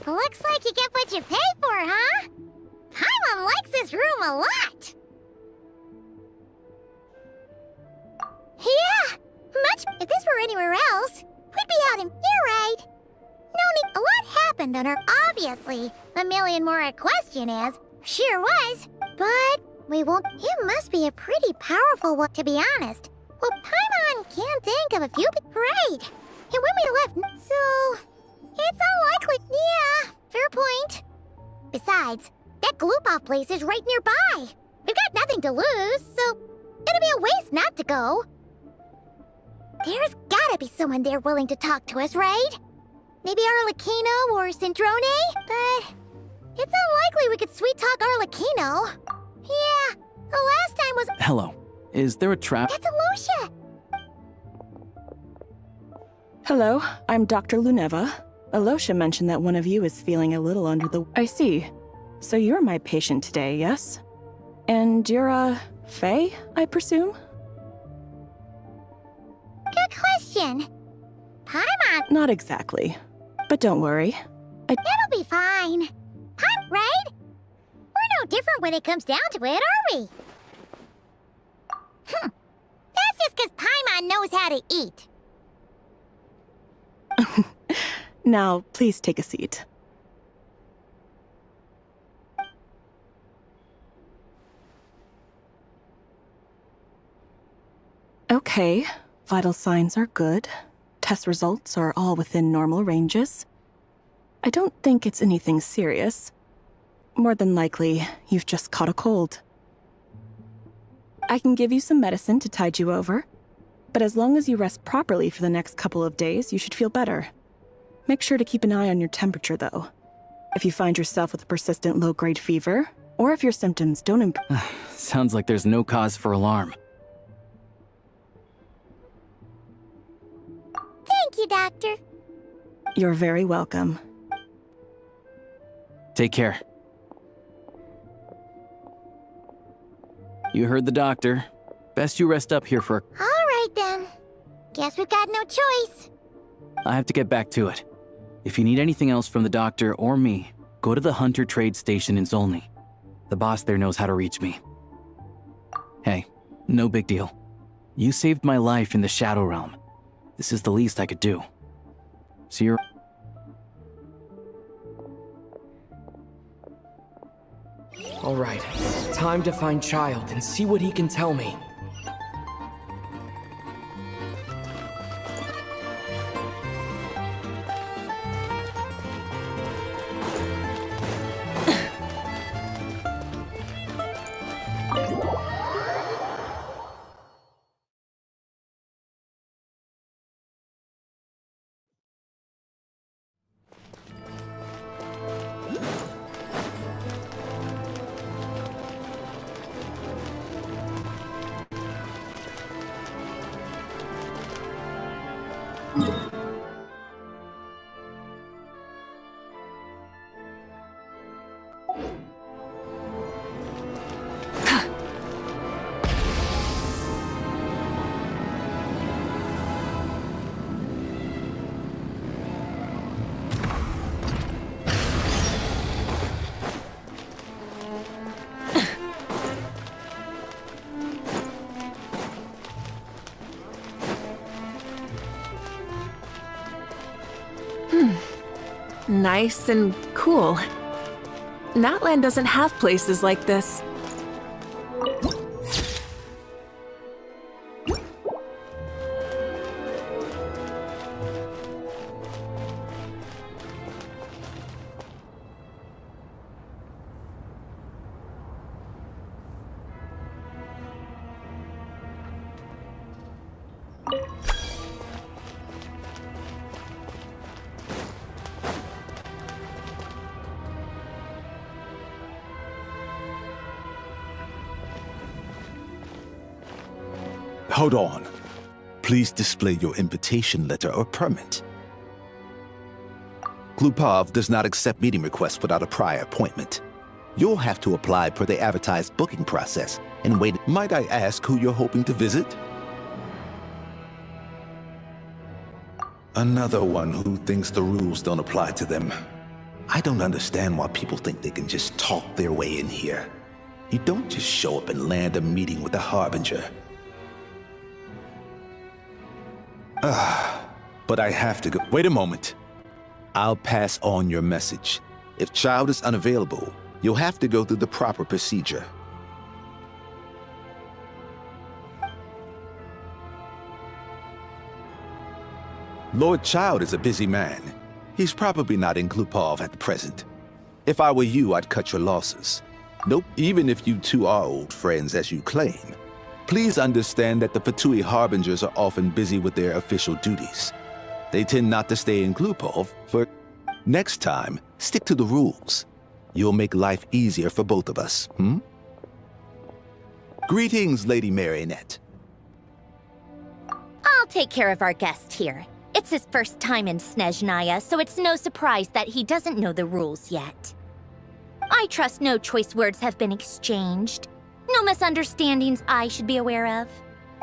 Looks like you get what you pay for, huh? Paimon likes this room a lot. Yeah, much. If this were anywhere else, we'd be out in here, right? No need. A lot happened on her, obviously. A million more a question is. Sure was. But we won't. It must be a pretty powerful one, to be honest. Well, Paimon can't think of a few. Great. And when we left, so it's unlikely. Yeah, fair point. Besides, that Gloop-Off place is right nearby. We've got nothing to lose, so it'd be a waste not to go. There's gotta be someone there willing to talk to us, right? Maybe Arlecchino or Cendrone? But it's unlikely we could sweet-talk Arlecchino. Yeah, the last time was... Hello. Is there a trap? That's Alosha! Hello, I'm Dr. Luneva. Alosha mentioned that one of you is feeling a little under the... I see. So you're my patient today, yes? And you're, Faye, I presume? Good question. Paimon... Not exactly. But don't worry. It'll be fine. Right? We're no different when it comes down to it, are we? That's just because Paimon knows how to eat. Now, please take a seat. Okay, vital signs are good. Test results are all within normal ranges. I don't think it's anything serious. More than likely, you've just caught a cold. I can give you some medicine to tide you over, but as long as you rest properly for the next couple of days, you should feel better. Make sure to keep an eye on your temperature, though. If you find yourself with a persistent low-grade fever, or if your symptoms don't improve... Sounds like there's no cause for alarm. Thank you, Doctor. You're very welcome. Take care. You heard the doctor. Best you rest up here for... All right, then. Guess we've got no choice. I have to get back to it. If you need anything else from the doctor or me, go to the Hunter Trade Station in Zolny. The boss there knows how to reach me. Hey, no big deal. You saved my life in the Shadow Realm. This is the least I could do. See you... All right, time to find Child and see what he can tell me. Nice and cool. Natlan doesn't have places like this. Hold on. Please display your invitation letter or permit. Glupov does not accept meeting requests without a prior appointment. You'll have to apply per the advertised booking process and wait. Might I ask who you're hoping to visit? Another one who thinks the rules don't apply to them. I don't understand why people think they can just talk their way in here. You don't just show up and land a meeting with the Harbinger. But I have to go. Wait a moment. I'll pass on your message. If Child is unavailable, you'll have to go through the proper procedure. Lord Child is a busy man. He's probably not in Glupov at the present. If I were you, I'd cut your losses. Nope, even if you two are old friends as you claim. Please understand that the Fatui Harbingers are often busy with their official duties. They tend not to stay in Glupov for... Next time, stick to the rules. You'll make life easier for both of us, Greetings, Lady Marionette. I'll take care of our guest here. It's his first time in Snezhnaya, so it's no surprise that he doesn't know the rules yet. I trust no choice words have been exchanged. No misunderstandings I should be aware of.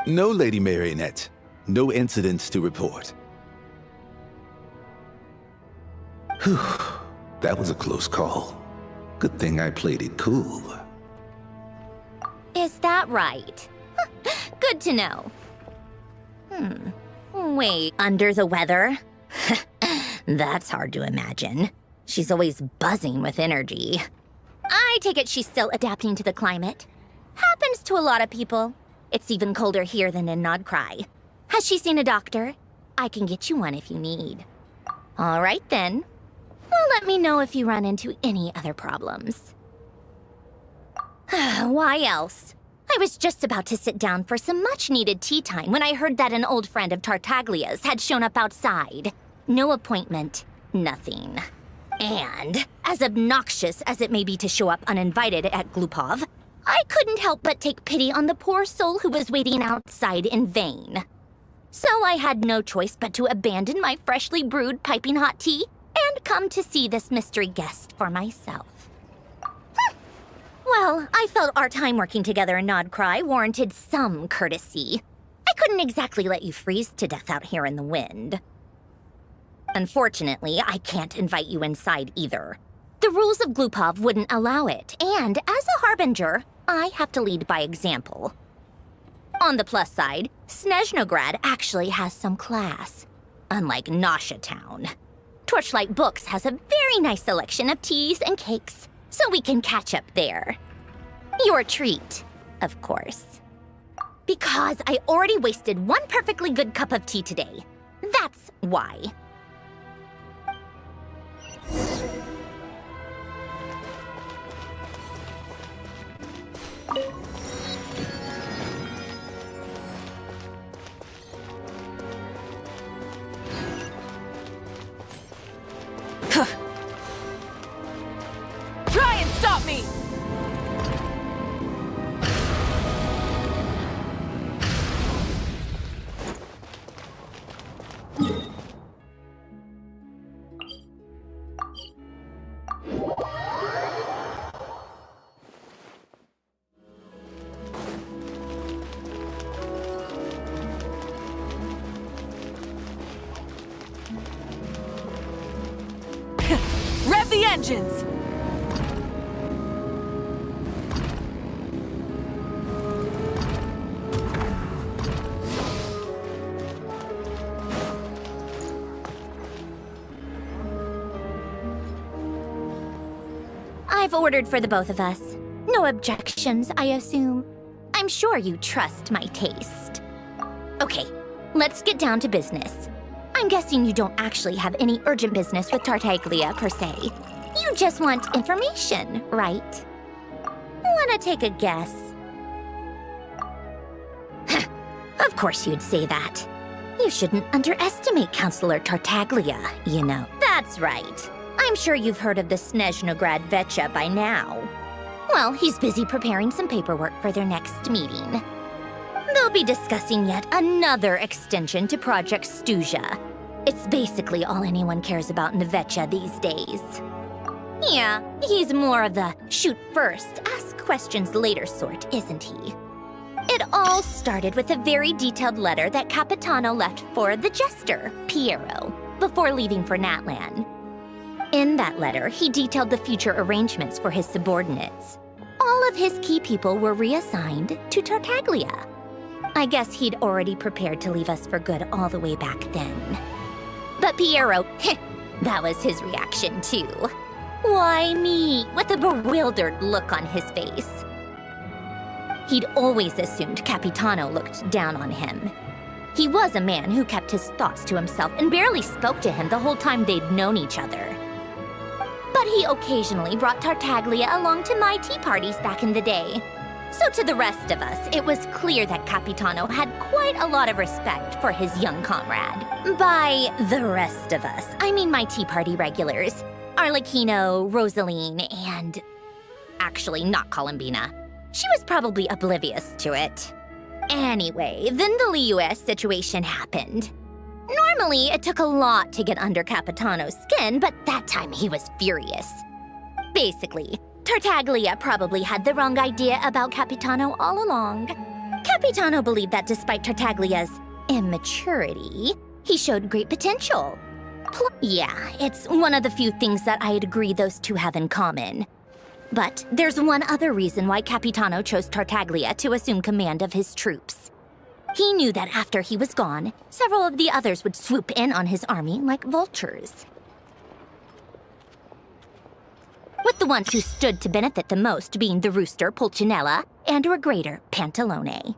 No, Lady Marionette. No incidents to report. Whew. That was a close call. Good thing I played it cool. Is that right? Good to know. Wait, under the weather? That's hard to imagine. She's always buzzing with energy. I take it she's still adapting to the climate. Happens to a lot of people. It's even colder here than in Nodcry. Has she seen a doctor? I can get you one if you need. All right then. Well, let me know if you run into any other problems. Why else? I was just about to sit down for some much-needed tea time when I heard that an old friend of Tartaglia's had shown up outside. No appointment, nothing. And, as obnoxious as it may be to show up uninvited at Glupov, I couldn't help but take pity on the poor soul who was waiting outside in vain. So I had no choice but to abandon my freshly brewed piping hot tea and come to see this mystery guest for myself. Well, I felt our time working together in Nodcry warranted some courtesy. I couldn't exactly let you freeze to death out here in the wind. Unfortunately, I can't invite you inside either. The rules of Glupov wouldn't allow it, and as a Harbinger, I have to lead by example. On the plus side, Snezhnograd actually has some class, unlike Nasha Town. Torchlight Books has a very nice selection of teas and cakes, so we can catch up there. Your treat, of course. Because I already wasted one perfectly good cup of tea today. That's why. Try and stop me! Rev the engines! I've ordered for the both of us. No objections, I assume. I'm sure you trust my taste. Okay, let's get down to business. I'm guessing you don't actually have any urgent business with Tartaglia, per se. You just want information, right? Wanna take a guess? Of course you'd say that. You shouldn't underestimate Counselor Tartaglia, you know. That's right. I'm sure you've heard of the Snezhnograd Vecha by now. Well, he's busy preparing some paperwork for their next meeting. They'll be discussing yet another extension to Project Stuja. It's basically all anyone cares about in the Vecha these days. Yeah, he's more of the shoot first, ask questions later sort, isn't he? It all started with a very detailed letter that Capitano left for the jester, Piero, before leaving for Natlan. In that letter, he detailed the future arrangements for his subordinates. All of his key people were reassigned to Tartaglia. I guess he'd already prepared to leave us for good all the way back then. But Piero, that was his reaction too. Why me? With a bewildered look on his face. He'd always assumed Capitano looked down on him. He was a man who kept his thoughts to himself and barely spoke to him the whole time they'd known each other. But he occasionally brought Tartaglia along to my tea parties back in the day. So to the rest of us, it was clear that Capitano had quite a lot of respect for his young comrade. By the rest of us, I mean my tea party regulars. Arlecchino, Rosaline, and... actually, not Columbina. She was probably oblivious to it. Anyway, then the Liues situation happened. Normally, it took a lot to get under Capitano's skin, but that time he was furious. Basically, Tartaglia probably had the wrong idea about Capitano all along. Capitano believed that despite Tartaglia's immaturity, he showed great potential. Yeah, it's one of the few things that I'd agree those two have in common. But there's one other reason why Capitano chose Tartaglia to assume command of his troops. He knew that after he was gone, several of the others would swoop in on his army like vultures. With the ones who stood to benefit the most being the rooster Pulcinella and Regrator Pantalone.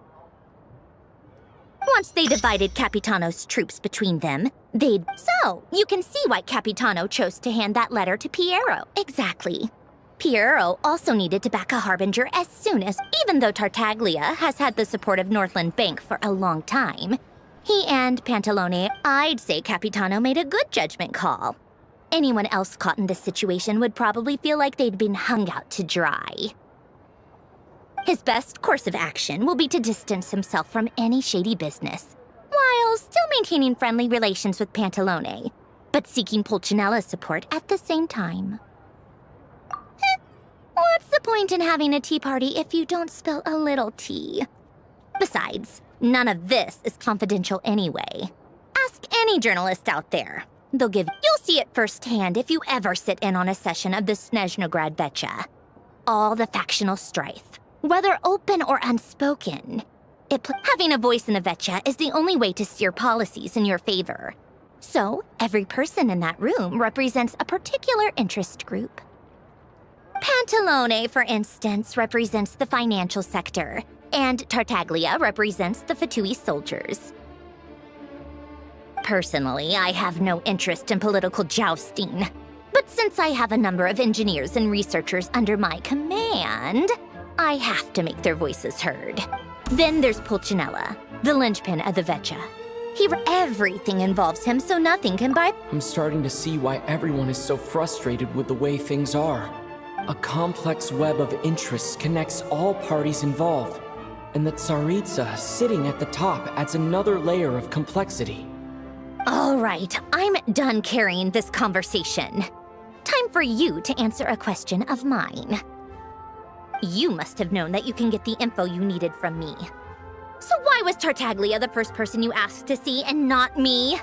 Once they divided Capitano's troops between them, they'd... So, you can see why Capitano chose to hand that letter to Piero. Exactly. Piero also needed to back a harbinger as soon as, even though Tartaglia has had the support of Northland Bank for a long time, he and Pantalone, I'd say Capitano made a good judgment call. Anyone else caught in this situation would probably feel like they'd been hung out to dry. His best course of action will be to distance himself from any shady business, while still maintaining friendly relations with Pantalone, but seeking Pulcinella's support at the same time. What's the point in having a tea party if you don't spill a little tea? Besides, none of this is confidential anyway. Ask any journalist out there. You'll see it firsthand if you ever sit in on a session of the Snezhnograd Vecha. All the factional strife, whether open or unspoken. Having a voice in the Vecha is the only way to steer policies in your favor. So, every person in that room represents a particular interest group. Pantalone, for instance, represents the financial sector, and Tartaglia represents the Fatui soldiers. Personally, I have no interest in political jousting, but since I have a number of engineers and researchers under my command, I have to make their voices heard. Then there's Pulcinella, the linchpin of the Vecha. Everything involves him, so nothing can I'm starting to see why everyone is so frustrated with the way things are. A complex web of interests connects all parties involved, and the Tsaritsa sitting at the top adds another layer of complexity. All right, I'm done carrying this conversation. Time for you to answer a question of mine. You must have known that you can get the info you needed from me. So why was Tartaglia the first person you asked to see and not me?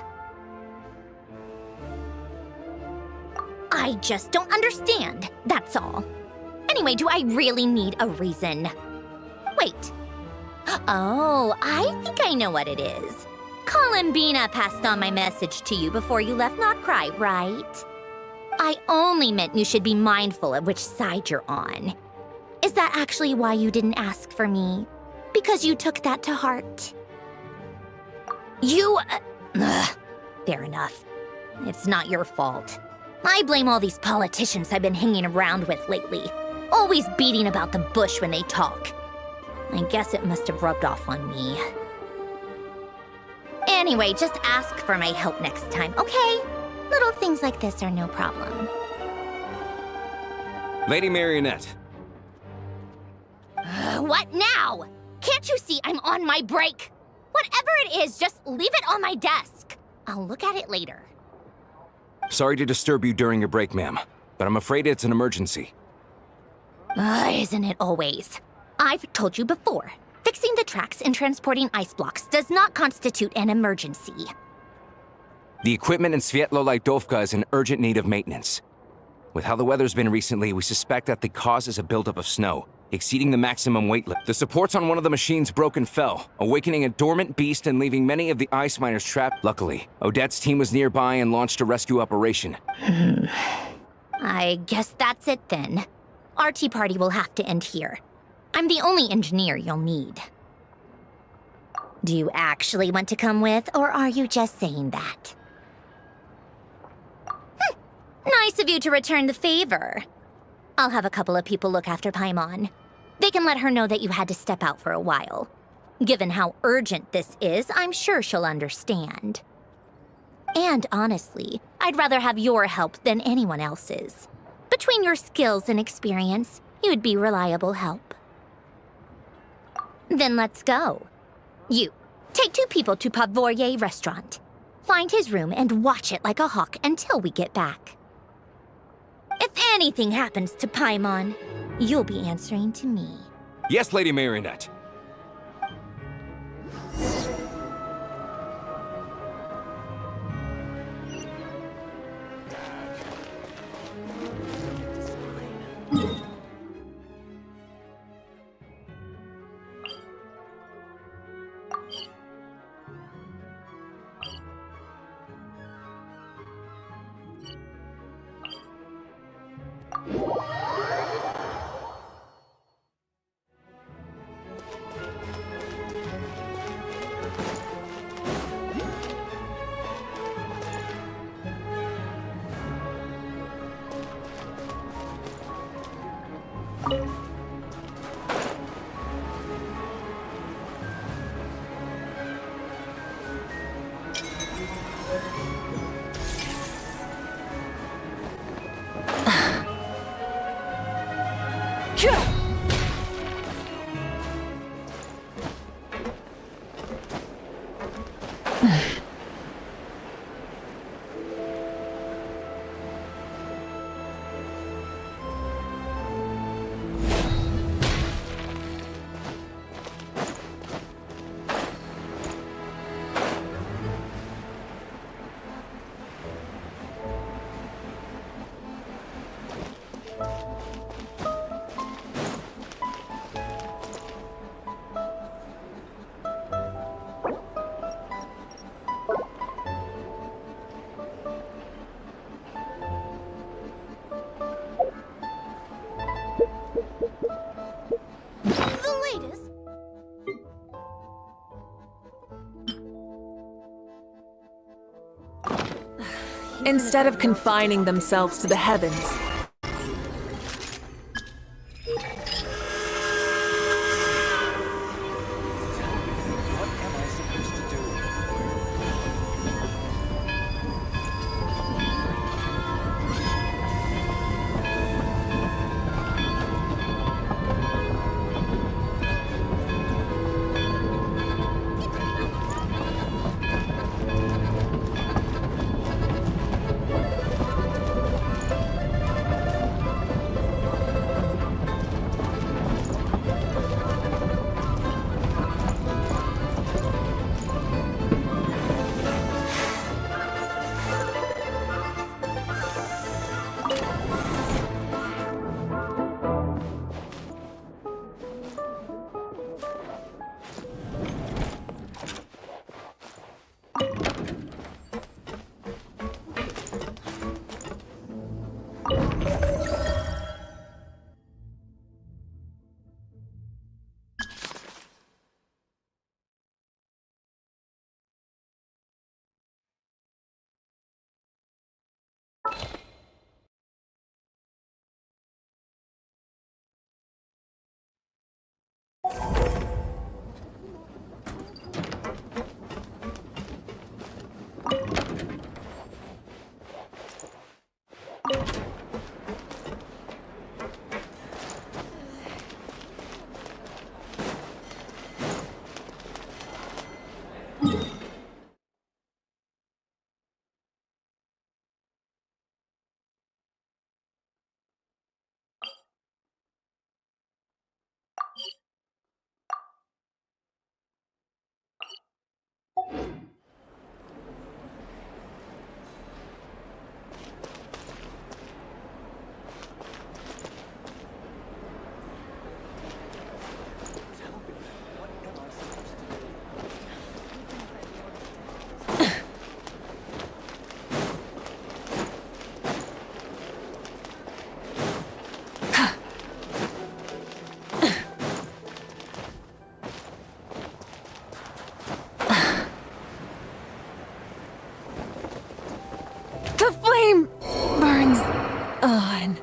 I just don't understand, that's all. Anyway, do I really need a reason? Wait. Oh, I think I know what it is. Columbina passed on my message to you before you left Not Cry, right? I only meant you should be mindful of which side you're on. Is that actually why you didn't ask for me? Because you took that to heart? Fair enough. It's not your fault. I blame all these politicians I've been hanging around with lately, always beating about the bush when they talk. I guess it must have rubbed off on me. Anyway, just ask for my help next time, okay? Little things like this are no problem. Lady Marionette. What now? Can't you see I'm on my break? Whatever it is, just leave it on my desk. I'll look at it later. Sorry to disturb you during your break, ma'am, but I'm afraid it's an emergency. Isn't it always? I've told you before, fixing the tracks and transporting ice blocks does not constitute an emergency. The equipment in Svietlo-Lajdovka is in urgent need of maintenance. With how the weather's been recently, we suspect that the cause is a buildup of snow, exceeding the maximum weight limit. The supports on one of the machines broke and fell, awakening a dormant beast and leaving many of the ice miners trapped. Luckily, Odette's team was nearby and launched a rescue operation. I guess that's it then. Our tea party will have to end here. I'm the only engineer you'll need. Do you actually want to come with, or are you just saying that? Nice of you to return the favor. I'll have a couple of people look after Paimon. They can let her know that you had to step out for a while. Given how urgent this is, I'm sure she'll understand. And honestly, I'd rather have your help than anyone else's. Between your skills and experience, you'd be reliable help. Then let's go. You, take 2 people to Pavoyer restaurant. Find his room and watch it like a hawk until we get back. If anything happens to Paimon, you'll be answering to me. Yes, Lady Marionette. Instead of confining themselves to the heavens, The flame burns on.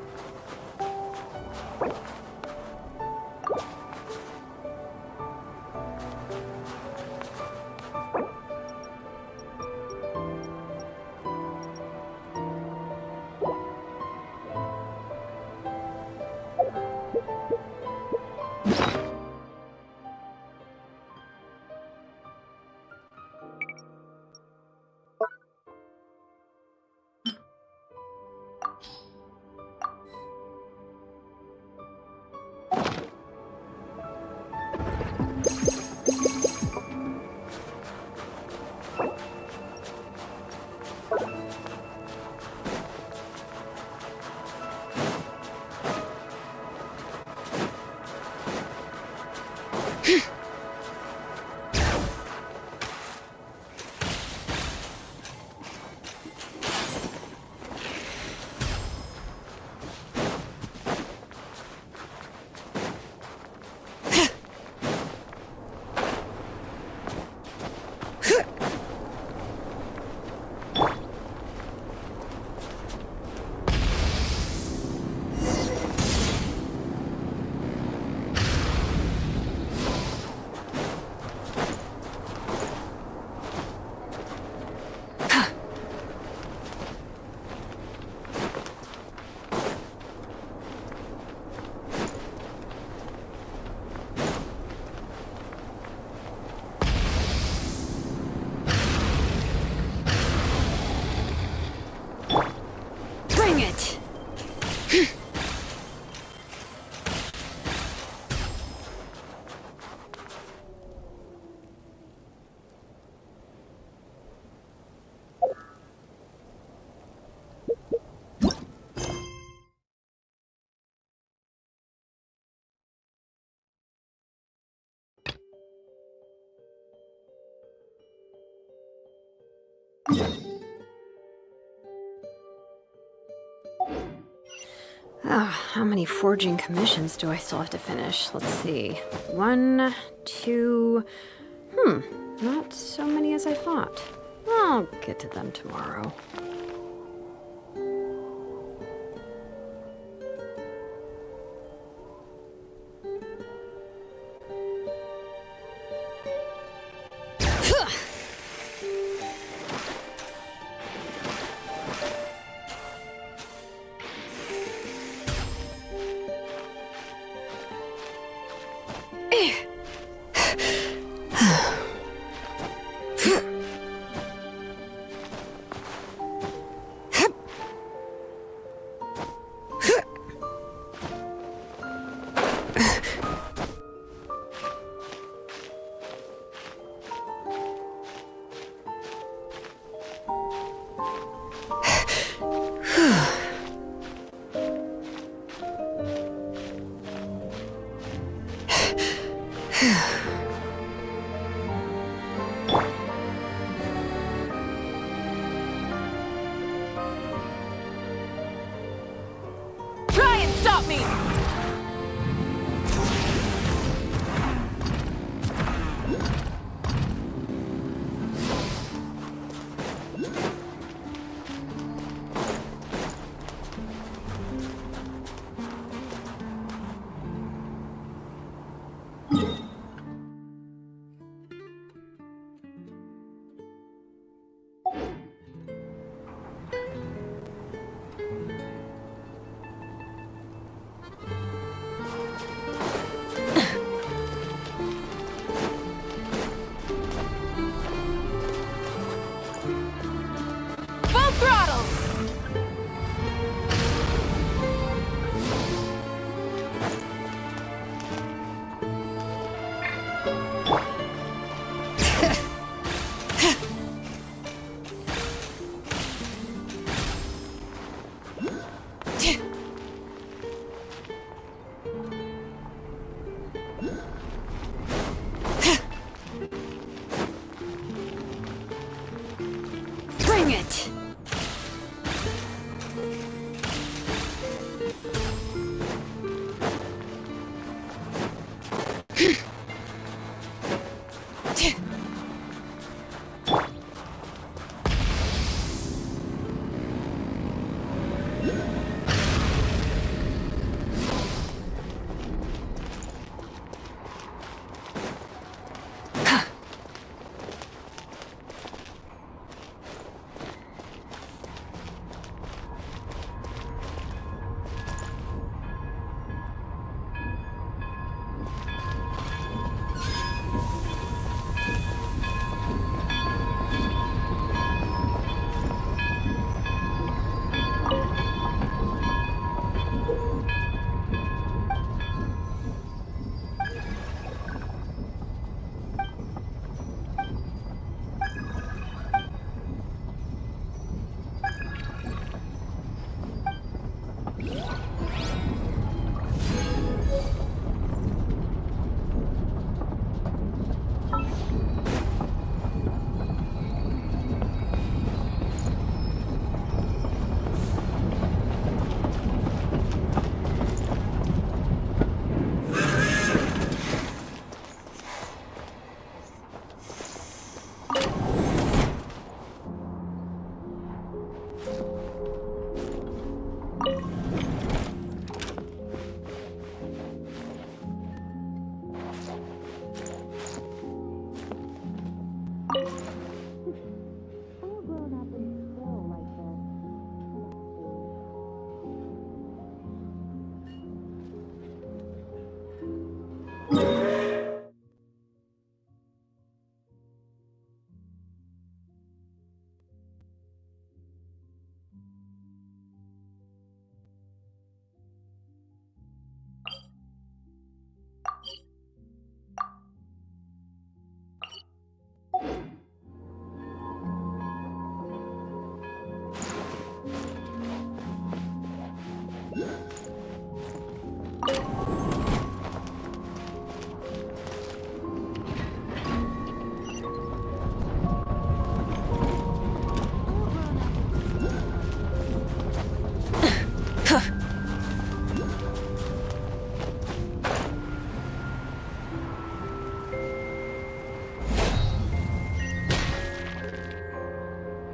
Bring it! How many forging commissions do I still have to finish? Let's see. 1, 2... not so many as I thought. I'll get to them tomorrow.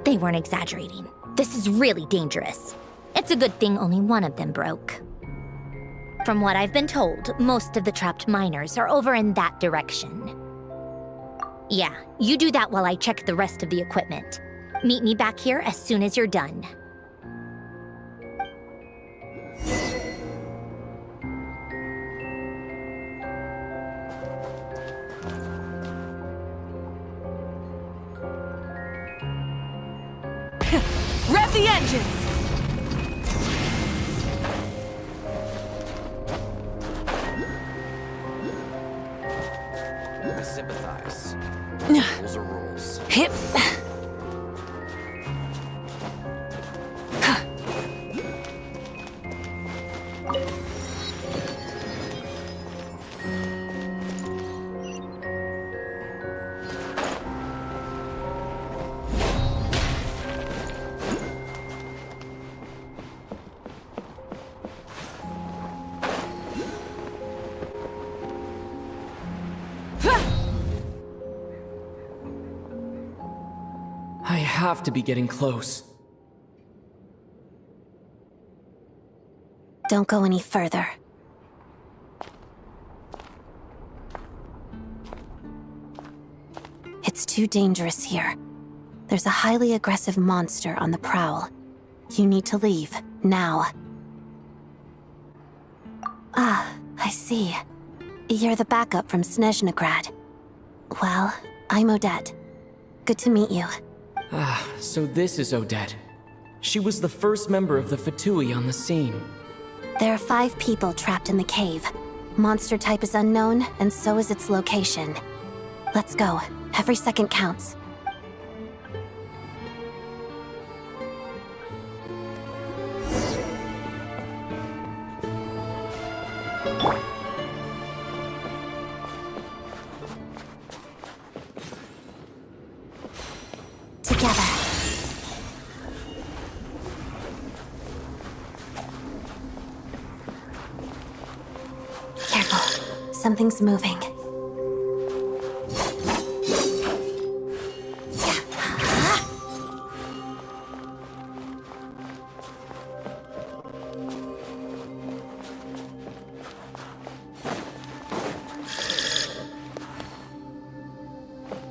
They weren't exaggerating. This is really dangerous. It's a good thing only one of them broke. From what I've been told, most of the trapped miners are over in that direction. Yeah, you do that while I check the rest of the equipment. Meet me back here as soon as you're done. Rev the engines! I sympathize. Rules are rules. Hip. I have to be getting close. Don't go any further. It's too dangerous here. There's a highly aggressive monster on the prowl. You need to leave, now. Ah, I see. You're the backup from Snezhnegrad. Well, I'm Odette. Good to meet you. Ah, so this is Odette. She was the first member of the Fatui on the scene. There are 5 people trapped in the cave. Monster type is unknown, and so is its location. Let's go. Every second counts. Together. Careful. Something's moving.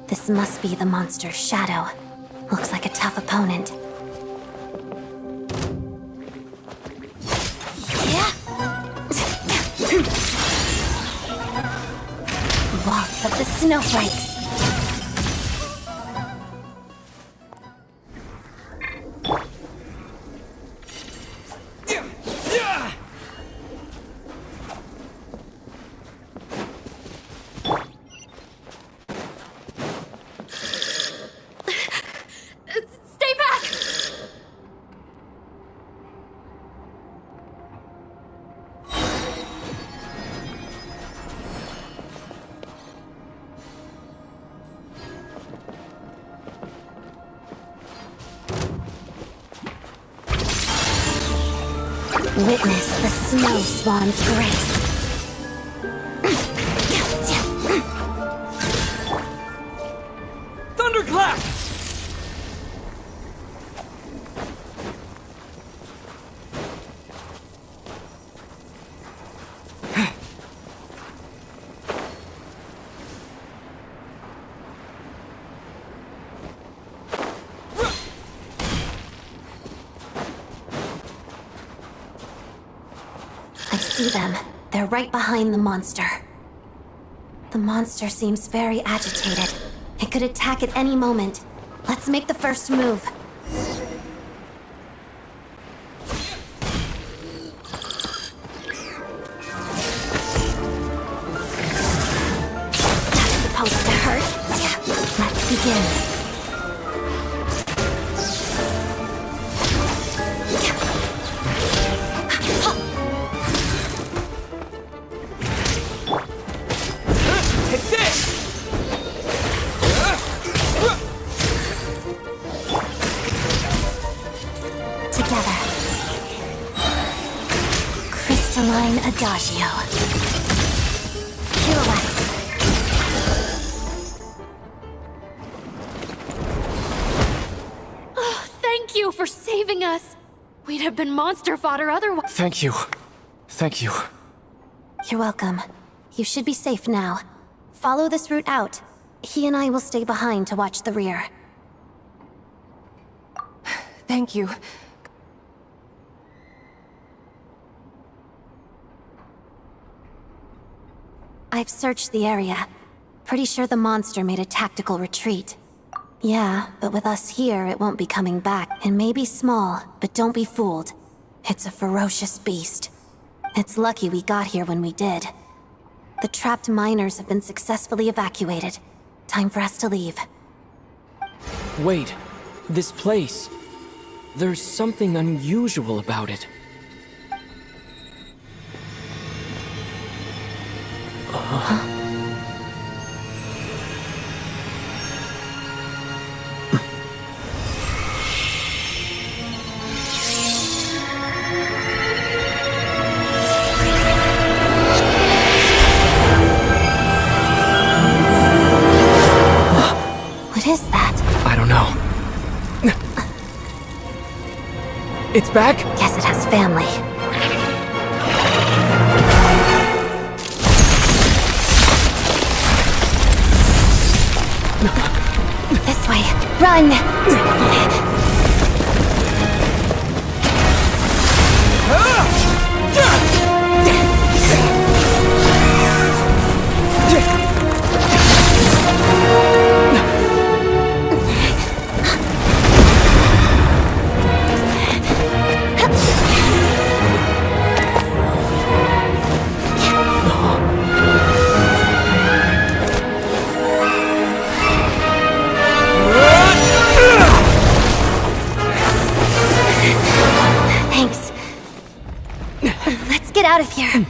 This must be the monster's shadow. Looks like a tough opponent. Waltz of the snowflakes. Stay back! Witness the snow swan's grace. Thunderclap! I see them. They're right behind the monster. The monster seems very agitated. It could attack at any moment. Let's make the first move. That's supposed to hurt. Let's begin. Together. Crystalline Adagio. Pirouette. Thank you for saving us. We'd have been monster fodder otherwise. Thank you. Thank you. You're welcome. You should be safe now. Follow this route out. He and I will stay behind to watch the rear. Thank you. I've searched the area. Pretty sure the monster made a tactical retreat. Yeah, but with us here, it won't be coming back. It may be small, but don't be fooled. It's a ferocious beast. It's lucky we got here when we did. The trapped miners have been successfully evacuated. Time for us to leave. Wait, this place. There's something unusual about it. What is that? I don't know. It's back? Guess it has family. This way. Run! Thanks. Let's get out of here.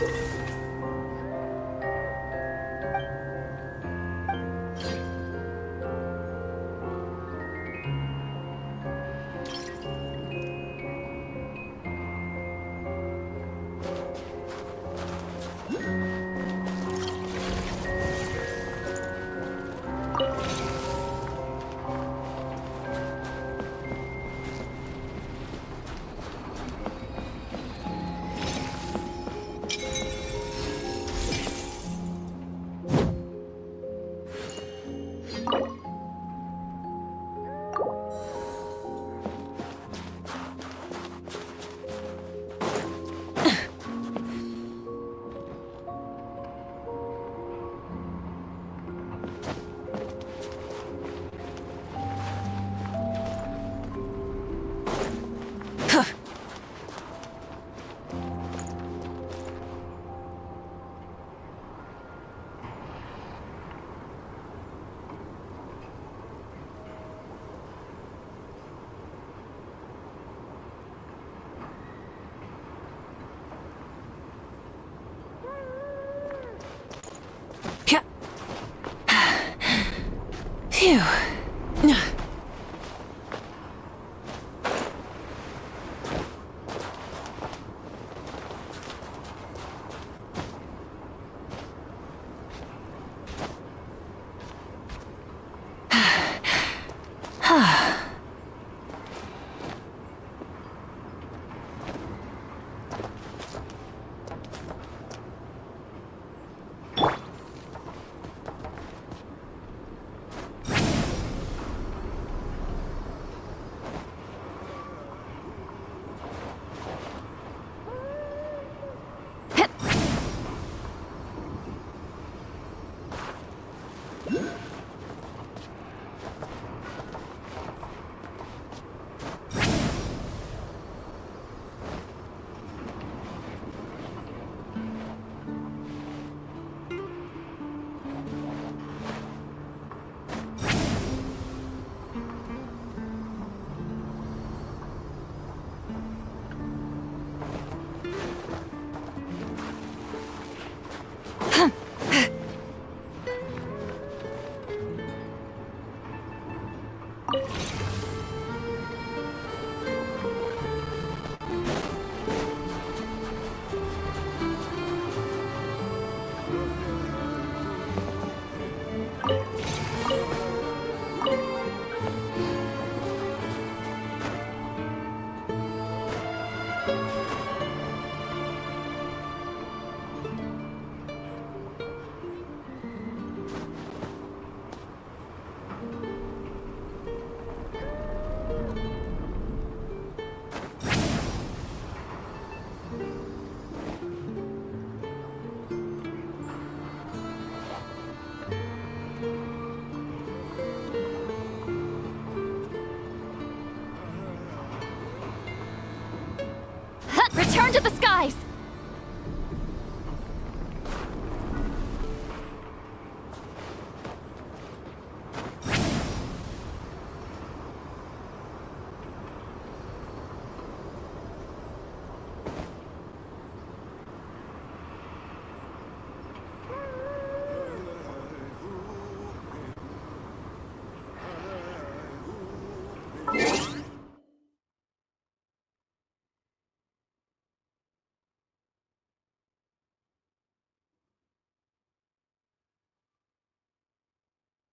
Phew. Return to the skies!